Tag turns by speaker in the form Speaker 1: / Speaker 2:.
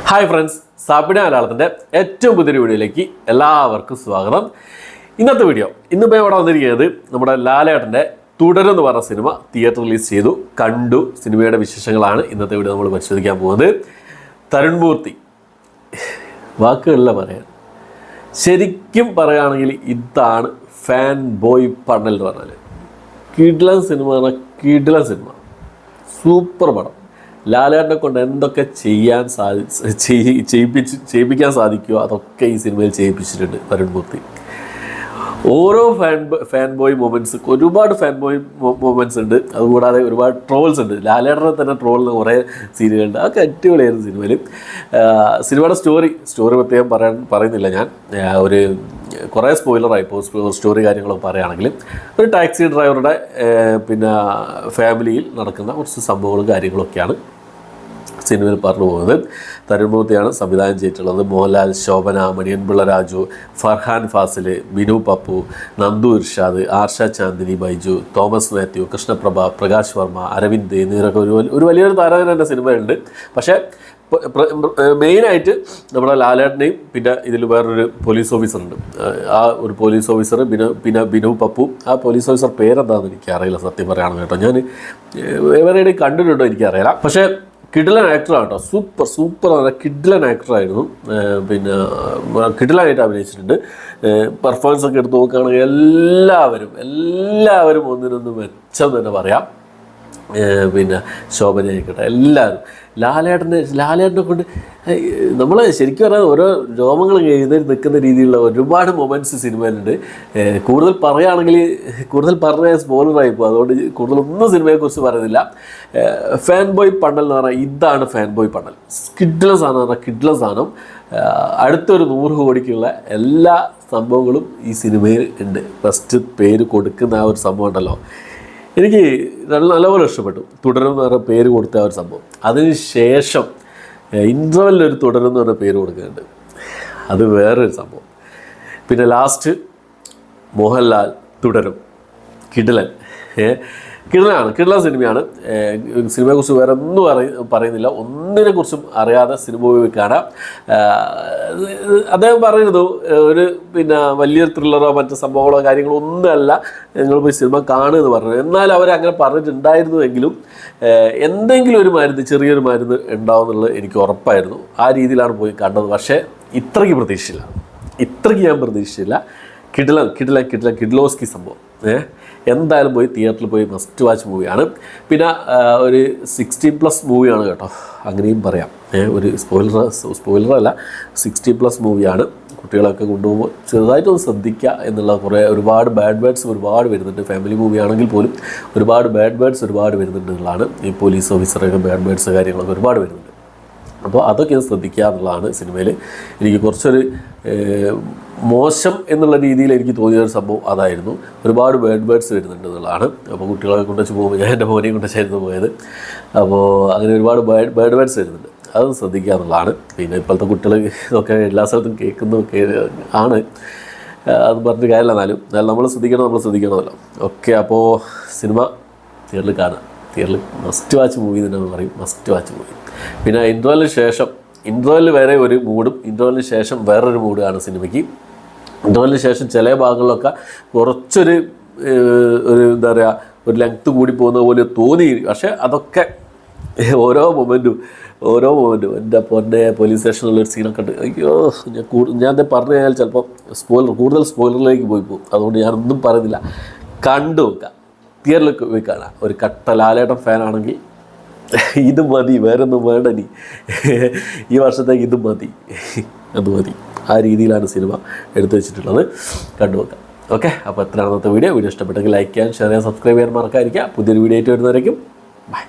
Speaker 1: Hi friends, സാപ്പിന മലയാളത്തിൻ്റെ ഏറ്റവും പുതിയൊരു വീഡിയോയിലേക്ക് എല്ലാവർക്കും സ്വാഗതം. ഇന്നത്തെ വീഡിയോ ഇന്നിപ്പോൾ ഇവിടെ വന്നിരിക്കുന്നത് നമ്മുടെ ലാലേട്ടൻ്റെ തുടരെന്ന് പറഞ്ഞ സിനിമ തിയേറ്റർ റിലീസ് ചെയ്തു, കണ്ടു. സിനിമയുടെ വിശേഷങ്ങളാണ് ഇന്നത്തെ വീഡിയോ നമ്മൾ പരിശോധിക്കാൻ പോകുന്നത്. തരുൺമൂർത്തി, വാക്കുകളില്ല പറയാൻ. ശരിക്കും പറയുകയാണെങ്കിൽ ഇതാണ് ഫാൻ ബോയ് പണ്ണൽ എന്ന് പറഞ്ഞാൽ. കിടിലൻ സിനിമ പറഞ്ഞാൽ കിടിലൻ സിനിമ, സൂപ്പർ പടം. ലാലേട്ടനെ കൊണ്ട് എന്തൊക്കെ ചെയ്യിപ്പിക്കാൻ സാധിക്കുമോ അതൊക്കെ ഈ സിനിമയിൽ ചെയ്യിപ്പിച്ചിട്ടുണ്ട് തരുൺമൂർത്തി. ഓരോ ഫാൻ ബോയ് മൊമെൻറ്റ്സ്, ഒരുപാട് ഫാൻ ബോയ് മൊമെൻറ്റ്സ് ഉണ്ട്. അതുകൂടാതെ ഒരുപാട് ട്രോൾസ് ഉണ്ട്. ലാലേട്ടനെ തന്നെ ട്രോളിന് കുറേ സീനുകളുണ്ട്. അതൊക്കെ അടിപൊളിയായിരുന്നു സിനിമയിൽ. സിനിമയുടെ സ്റ്റോറി പ്രത്യേകം പറയുന്നില്ല ഞാൻ. ഒരു കുറേ സ്പോയിലറായിപ്പോൾ സ്റ്റോറി കാര്യങ്ങളൊക്കെ പറയുകയാണെങ്കിൽ ഒരു ടാക്സി ഡ്രൈവറുടെ ഫാമിലിയിൽ നടക്കുന്ന കുറച്ച് സംഭവങ്ങളും കാര്യങ്ങളൊക്കെയാണ് സിനിമയിൽ പറഞ്ഞു പോകുന്നത്. തരുൺമൂർത്തിയാണ് സംവിധാനം ചെയ്തിട്ടുള്ളത്. മോഹൻലാൽ, ശോഭന, മണിയൻപിള്ള രാജു, ഫർഹാൻ ഫാസിൽ, ബിനു പപ്പു, നന്ദു ഇർഷാദ്, ആർഷ ചാന്ദിനി, ബൈജു, തോമസ് മാത്യു, കൃഷ്ണപ്രഭ, പ്രകാശ് വർമ്മ, അരവിന്ദ് എന്നിവരൊക്കെ ഒരു വലിയൊരു താരതമ്യ സിനിമയുണ്ട്. പക്ഷേ മെയിനായിട്ട് നമ്മുടെ ലാലേട്ടനെയും പിന്നെ ഇതിൽ വേറൊരു പോലീസ് ഓഫീസറുണ്ട്. ആ ഒരു പോലീസ് ഓഫീസർ ബിനു പപ്പു. ആ പോലീസ് ഓഫീസർ പേരെന്താണെന്ന് എനിക്കറിയില്ല, സത്യം പറയുകയാണ് കേട്ടോ. ഞാൻ എവരെയും കണ്ടിട്ടുണ്ടോ എനിക്കറിയില്ല. പക്ഷേ കിടിലൻ ആക്ടറാണ് കേട്ടോ. സൂപ്പർ കിടിലൻ ആക്ടറായിരുന്നു. കിടിലായിട്ട് അഭിനയിച്ചിട്ടുണ്ട്. പെർഫോമൻസ് ഒക്കെ എടുത്ത് നോക്കുകയാണെങ്കിൽ എല്ലാവരും ഒന്നിനൊന്ന് മെച്ചം തന്നെ പറയാം. ശോഭനയായിക്കട്ടെ, എല്ലാവരും. ലാലേട്ടനെ കൊണ്ട് നമ്മൾ ശരിക്കും പറഞ്ഞാൽ ഓരോ രോമങ്ങൾ എഴുതി നിൽക്കുന്ന രീതിയിലുള്ള ഒരുപാട് മൊമെൻറ്റ്സ് സിനിമയിലുണ്ട്. കൂടുതൽ പറഞ്ഞാൽ സ്പോയിലറായി പോകും. അതുകൊണ്ട് കൂടുതലൊന്നും സിനിമയെക്കുറിച്ച് പറയുന്നില്ല. ഫാൻ ബോയ് പണ്ണൽ എന്ന് പറഞ്ഞാൽ ഇതാണ് ഫാൻ ബോയ് പണ്ണൽ. കിഡിലൻ സാധനം പറഞ്ഞാൽ കിഡിലൻ സാധനം. അടുത്തൊരു 100 കോടിക്കുള്ള എല്ലാ സംഭവങ്ങളും ഈ സിനിമയിൽ ഉണ്ട്. ഫസ്റ്റ് പേര് കൊടുക്കുന്ന ആ ഒരു സംഭവം ഉണ്ടല്ലോ, എനിക്ക് നല്ലപോലെ ഇഷ്ടപ്പെട്ടു. തുടരുമെന്ന് പറഞ്ഞ പേര് കൊടുത്ത ആ ഒരു സംഭവം. അതിന് ശേഷം ഇൻ്റർവെല്ലൊരു തുടരുമെന്ന് പറഞ്ഞ പേര് കൊടുക്കുന്നുണ്ട്. അത് വേറൊരു സംഭവം. പിന്നെ ലാസ്റ്റ് മോഹൻലാൽ തുടരും. കിടിലൻ സിനിമയാണ്. സിനിമയെക്കുറിച്ച് വേറെ ഒന്നും പറയുന്നില്ല. ഒന്നിനെക്കുറിച്ചും അറിയാതെ സിനിമ പോയി കാണാം. അദ്ദേഹം പറയുന്നത് ഒരു വലിയൊരു ത്രില്ലറോ മറ്റു സംഭവങ്ങളോ കാര്യങ്ങളോ ഒന്നുമല്ല, നിങ്ങൾ പോയി സിനിമ കാണുമെന്ന് പറഞ്ഞത്. എന്നാൽ അവരങ്ങനെ പറഞ്ഞിട്ടുണ്ടായിരുന്നുവെങ്കിലും എന്തെങ്കിലും ഒരു മരുന്ന്, ചെറിയൊരു മരുന്ന് ഉണ്ടാവും എന്നുള്ളത് എനിക്ക് ഉറപ്പായിരുന്നു. ആ രീതിയിലാണ് പോയി കണ്ടത്. പക്ഷേ ഇത്രയ്ക്ക് ഞാൻ പ്രതീക്ഷിച്ചില്ല. കിഡ്ലോസ്കി സംഭവം. എന്തായാലും പോയി തിയേറ്ററിൽ പോയി മസ്റ്റ് വാച്ച് മൂവിയാണ്. പിന്നെ ഒരു 16+ മൂവിയാണ് കേട്ടോ, അങ്ങനെയും പറയാം. ഒരു സ്പോയിലറല്ല, 16+ മൂവിയാണ്. കുട്ടികളൊക്കെ കൊണ്ടുപോകുമ്പോൾ ചെറുതായിട്ടൊന്ന് ശ്രദ്ധിക്കുക എന്നുള്ള ഒരുപാട് ബാഡ് വേർഡ്സ് ഒരുപാട് വരുന്നുണ്ട്. ഫാമിലി മൂവി ആണെങ്കിൽ പോലും ഒരുപാട് ബാഡ് വേർഡ്സ് ഒരുപാട് വരുന്നുണ്ട് എന്നുള്ളതാണ്. ഈ പോലീസ് ഓഫീസറൊക്കെ ബാഡ് വേർഡ്സ് കാര്യങ്ങളൊക്കെ ഒരുപാട് വരുന്നുണ്ട്. അപ്പോൾ അതൊക്കെ ശ്രദ്ധിക്കുക എന്നുള്ളതാണ് സിനിമയിൽ എനിക്ക് കുറച്ചൊരു മോശം എന്നുള്ള രീതിയിൽ എനിക്ക് തോന്നിയൊരു സംഭവം അതായിരുന്നു. ഒരുപാട് ബാഡ് വേർഡ്സ് വരുന്നുണ്ട് എന്നുള്ളതാണ്. അപ്പോൾ കുട്ടികളെ കൊണ്ടുവച്ച് പോകുമ്പോൾ ഞാൻ എൻ്റെ മോനെയും കൊണ്ടുവച്ചായിരുന്നു പോയത്. അപ്പോൾ അങ്ങനെ ഒരുപാട് ബാഡ് വേർഡ്സ് വരുന്നുണ്ട്. അത് ശ്രദ്ധിക്കുക എന്നുള്ളതാണ്. പിന്നെ ഇപ്പോഴത്തെ കുട്ടികൾ ഇതൊക്കെ എല്ലാ സ്ഥലത്തും കേൾക്കുന്നതൊക്കെ ആണ്. അത് പറഞ്ഞിട്ട് കാര്യമില്ല. എന്നാലും നമ്മൾ ശ്രദ്ധിക്കണമല്ലോ. ഓക്കെ, അപ്പോൾ സിനിമ തിയേറ്ററിൽ കാണാം. തിയേറ്ററിൽ മസ്റ്റ് വാച്ച് മൂവി തന്നെ പറയും, മസ്റ്റ് വാച്ച് മൂവി. പിന്നെ ഇൻ്റർവെല്ലിൽ വേറെ ഒരു മൂഡും ഇൻ്റർവെല്ലിന് ശേഷം വേറൊരു മൂഡാണ് സിനിമയ്ക്ക്. ഇൻ്റർവെല്ലിന് ശേഷം ചില ഭാഗങ്ങളിലൊക്കെ കുറച്ചൊരു എന്താ പറയുക, ഒരു ലെങ്ത്ത് കൂടി പോകുന്ന പോലെ തോന്നി. പക്ഷേ അതൊക്കെ ഓരോ മൊമെൻറ്റും എൻ്റെ പൊന്നെ പോലീസ് സ്റ്റേഷനിലുള്ളൊരു സീനൊക്കെ ഉണ്ട്. അയ്യോ, ഞാൻ പറഞ്ഞു കഴിഞ്ഞാൽ ചിലപ്പോൾ കൂടുതൽ സ്പോയിലറിലേക്ക് പോയി പോകും. അതുകൊണ്ട് ഞാനൊന്നും പറയുന്നില്ല. കണ്ടു നോക്കാം, തിയേറ്ററിൽ പോയി കാണാം. ഒരു കട്ട ലാലേട്ടൻ ഫാനാണെങ്കിൽ ഇത് മതി, വേറൊന്നും വേണ്ട. നീ ഈ വർഷത്തേക്ക് ഇത് മതി, അത് മതി. ആ രീതിയിലാണ് സിനിമ എടുത്തു വെച്ചിട്ടുള്ളത്. കണ്ടുനോക്കാം. ഓക്കെ, അപ്പോൾ എത്രയാണ് അന്നത്തെ വീഡിയോ ഇഷ്ടപ്പെട്ടെങ്കിൽ ലൈക്ക് ചെയ്യാൻ, ഷെയർ ചെയ്യാൻ, സബ്സ്ക്രൈബ് ചെയ്യാൻ മറക്കാതിരിക്കുക. പുതിയൊരു വീഡിയോ ആയിട്ട് വരുന്നവരേക്കും ബൈ.